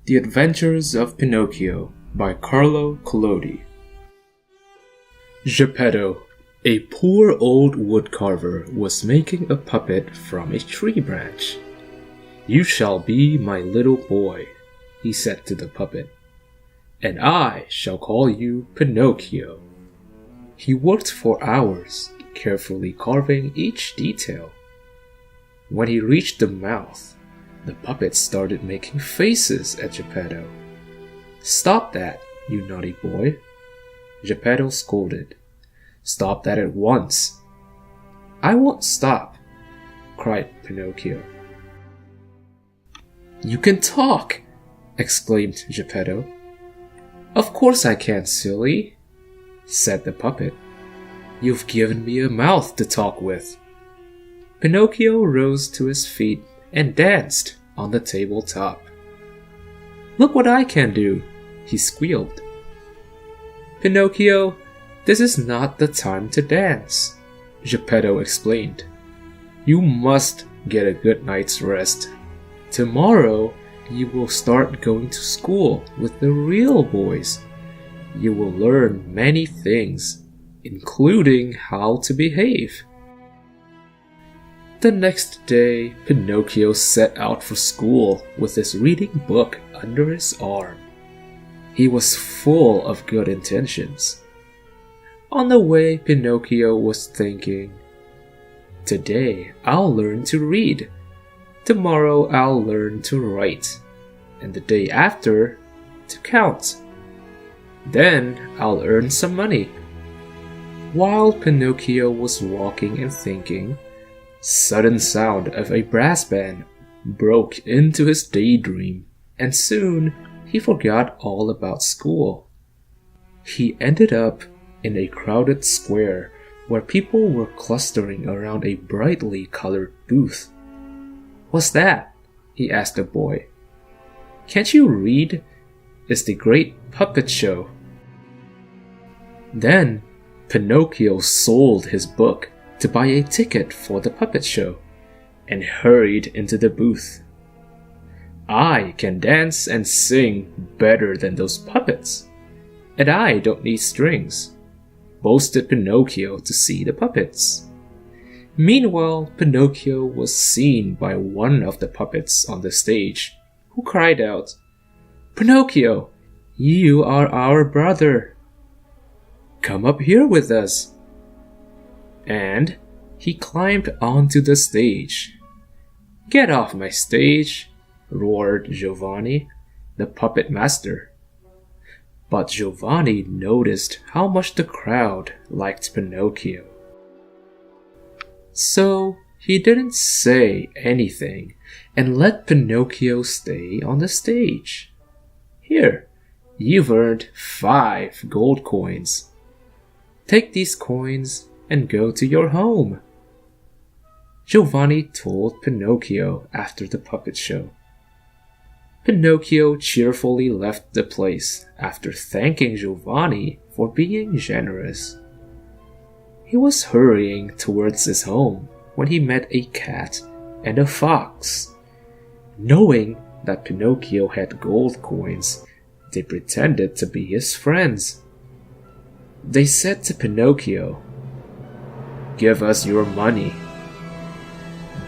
The Adventures of Pinocchio by Carlo Collodi. Geppetto, a poor old woodcarver, was making a puppet from a tree branch. "You shall be my little boy," he said to the puppet, "and I shall call you Pinocchio." He worked for hours, carefully carving each detail. When he reached the mouth, the puppet started making faces at Geppetto. "Stop that, you naughty boy," Geppetto scolded. "Stop that at once." "I won't stop," cried Pinocchio. "You can talk!" exclaimed Geppetto. "Of course I can, silly," said the puppet. "You've given me a mouth to talk with." Pinocchio rose to his feet and danced on the tabletop. "Look what I can do," he squealed. "Pinocchio, this is not the time to dance," Geppetto explained. "You must get a good night's rest. Tomorrow you will start going to school with the real boys. You will learn many things, including how to behave." The next day, Pinocchio set out for school with his reading book under his arm. He was full of good intentions. On the way, Pinocchio was thinking, "Today I'll learn to read. Tomorrow I'll learn to write. And the day after, to count. Then I'll earn some money." While Pinocchio was walking and thinking, sudden sound of a brass band broke into his daydream, and soon he forgot all about school. He ended up in a crowded square where people were clustering around a brightly colored booth. "What's that?" he asked the boy. "Can't you read? It's the great puppet show." Then Pinocchio sold his book to buy a ticket for the puppet show and hurried into the booth. "I can dance and sing better than those puppets, and I don't need strings," boasted Pinocchio to see the puppets. Meanwhile, Pinocchio was seen by one of the puppets on the stage, who cried out, "Pinocchio, you are our brother. Come up here with us." And he climbed onto the stage. "Get off my stage," roared Giovanni, the puppet master. But Giovanni noticed how much the crowd liked Pinocchio. So he didn't say anything and let Pinocchio stay on the stage. "Here, you've earned 5 gold coins. Take these coins and go to your home," Giovanni told Pinocchio after the puppet show. Pinocchio cheerfully left the place after thanking Giovanni for being generous. He was hurrying towards his home when he met a cat and a fox. Knowing that Pinocchio had gold coins, they pretended to be his friends. They said to Pinocchio, "Give us your money."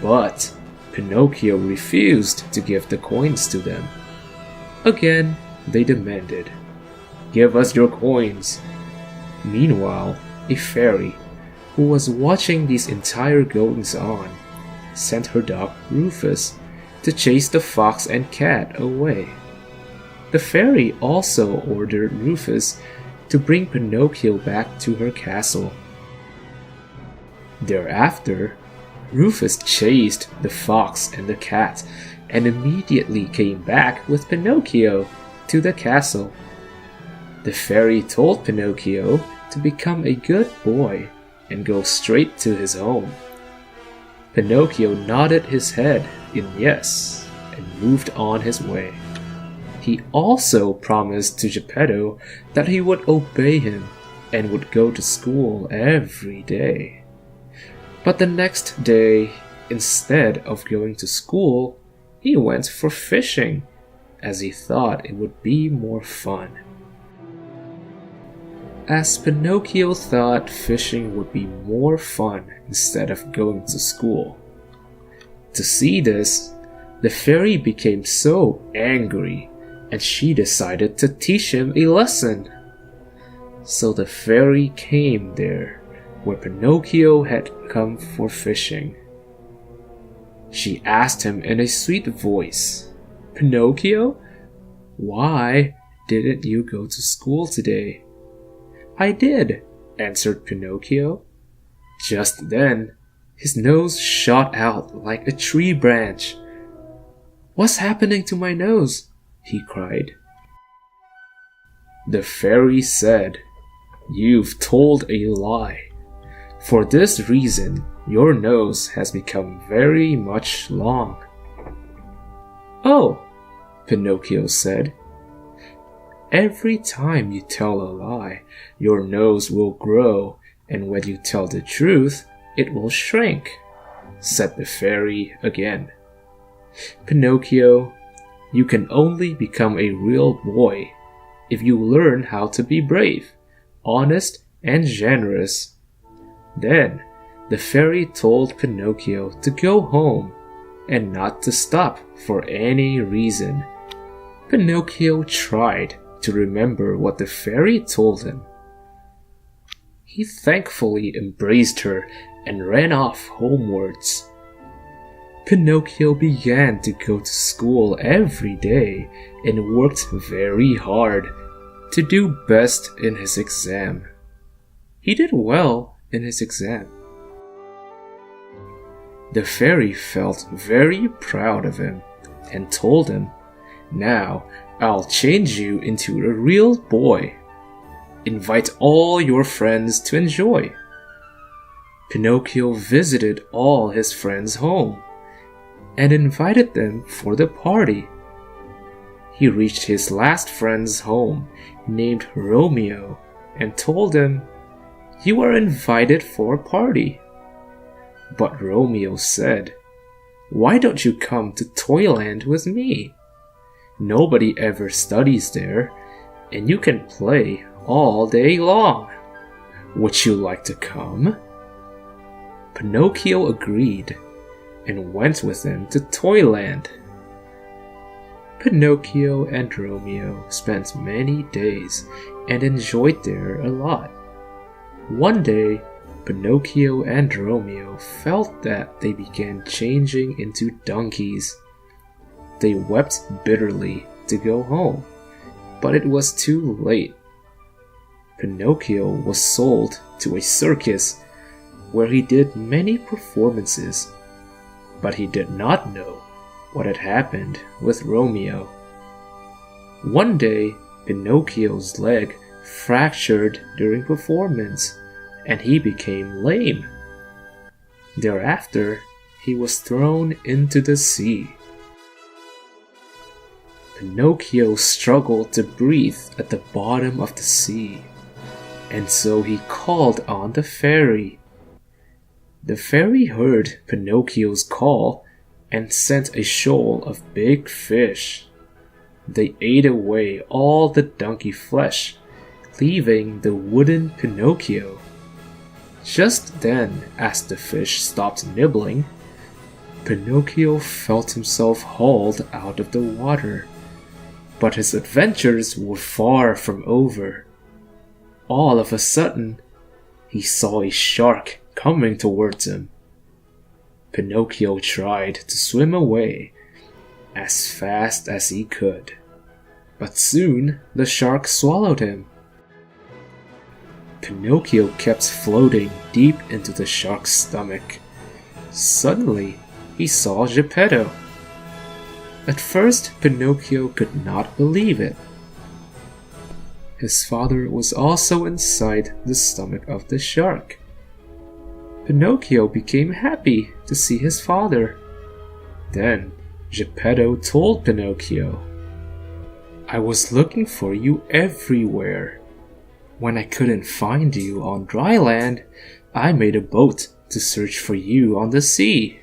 But Pinocchio refused to give the coins to them. Again, they demanded, "Give us your coins." Meanwhile, a fairy, who was watching these entire goings-on, sent her dog Rufus to chase the fox and cat away. The fairy also ordered Rufus to bring Pinocchio back to her castle. Thereafter, Rufus chased the fox and the cat and immediately came back with Pinocchio to the castle. The fairy told Pinocchio to become a good boy and go straight to his home. Pinocchio nodded his head in yes and moved on his way. He also promised to Geppetto that he would obey him and would go to school every day. But the next day, instead of going to school, he went for fishing as he thought it would be more fun. As Pinocchio thought fishing would be more fun instead of going to school. To see this, the fairy became so angry, and she decided to teach him a lesson. So the fairy came there, where Pinocchio had come for fishing. She asked him in a sweet voice, "Pinocchio, why didn't you go to school today?" "I did," answered Pinocchio. Just then, his nose shot out like a tree branch. "What's happening to my nose?" he cried. The fairy said, "You've told a lie. For this reason, your nose has become very much long." "Oh," Pinocchio said, "every time you tell a lie, your nose will grow, and when you tell the truth, it will shrink," said the fairy again. "Pinocchio, you can only become a real boy if you learn how to be brave, honest, and generous." Then the fairy told Pinocchio to go home and not to stop for any reason. Pinocchio tried to remember what the fairy told him. He thankfully embraced her and ran off homewards. Pinocchio began to go to school every day and worked very hard to do best in his exam. He did well in his exam. The fairy felt very proud of him and told him, "Now I'll change you into a real boy. Invite all your friends to enjoy." Pinocchio visited all his friends' home and invited them for the party. He reached his last friend's home, named Romeo, and told him, "You are invited for a party." But Romeo said, "Why don't you come to Toyland with me? Nobody ever studies there, and you can play all day long. Would you like to come?" Pinocchio agreed and went with him to Toyland. Pinocchio and Romeo spent many days and enjoyed there a lot. One day, Pinocchio and Romeo felt that they began changing into donkeys. They wept bitterly to go home, but it was too late. Pinocchio was sold to a circus where he did many performances, but he did not know what had happened with Romeo. One day, Pinocchio's leg fractured during performance, and he became lame. Thereafter, he was thrown into the sea. Pinocchio struggled to breathe at the bottom of the sea, and so he called on the fairy. The fairy heard Pinocchio's call and sent a shoal of big fish. They ate away all the donkey flesh, leaving the wooden Pinocchio. Just then, as the fish stopped nibbling, Pinocchio felt himself hauled out of the water. But his adventures were far from over. All of a sudden, he saw a shark coming towards him. Pinocchio tried to swim away as fast as he could, but soon the shark swallowed him. Pinocchio kept floating deep into the shark's stomach. Suddenly, he saw Geppetto. At first, Pinocchio could not believe it. His father was also inside the stomach of the shark. Pinocchio became happy to see his father. Then, Geppetto told Pinocchio, "I was looking for you everywhere. When I couldn't find you on dry land, I made a boat to search for you on the sea.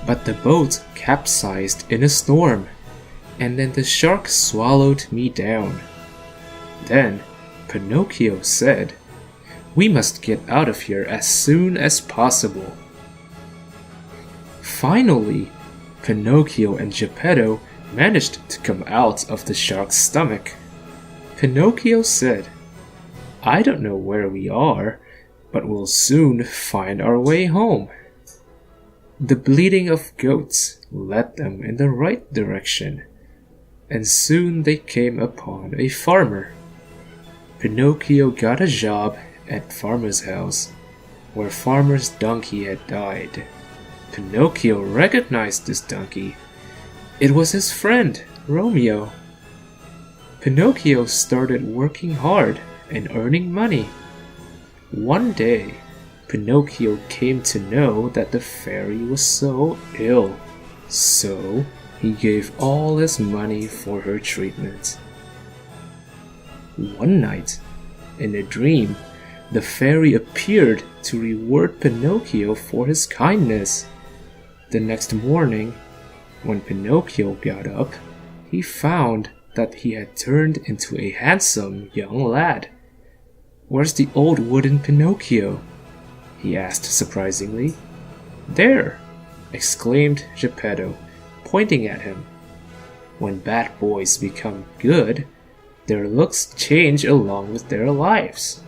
But the boat capsized in a storm, and then the shark swallowed me down. Then Pinocchio said, "We must get out of here as soon as possible." Finally, Pinocchio and Geppetto managed to come out of the shark's stomach. Pinocchio said, "I don't know where we are, but we'll soon find our way home." The bleating of goats led them in the right direction, and soon they came upon a farmer. Pinocchio got a job at farmer's house, where farmer's donkey had died. Pinocchio recognized this donkey. It was his friend, Romeo. Pinocchio started working hard and earning money. One day, Pinocchio came to know that the fairy was so ill, so he gave all his money for her treatment. One night, in a dream, the fairy appeared to reward Pinocchio for his kindness. The next morning, when Pinocchio got up, he found that he had turned into a handsome young lad. "Where's the old wooden Pinocchio?" he asked surprisingly. "There!" exclaimed Geppetto, pointing at him. When bad boys become good, their looks change along with their lives.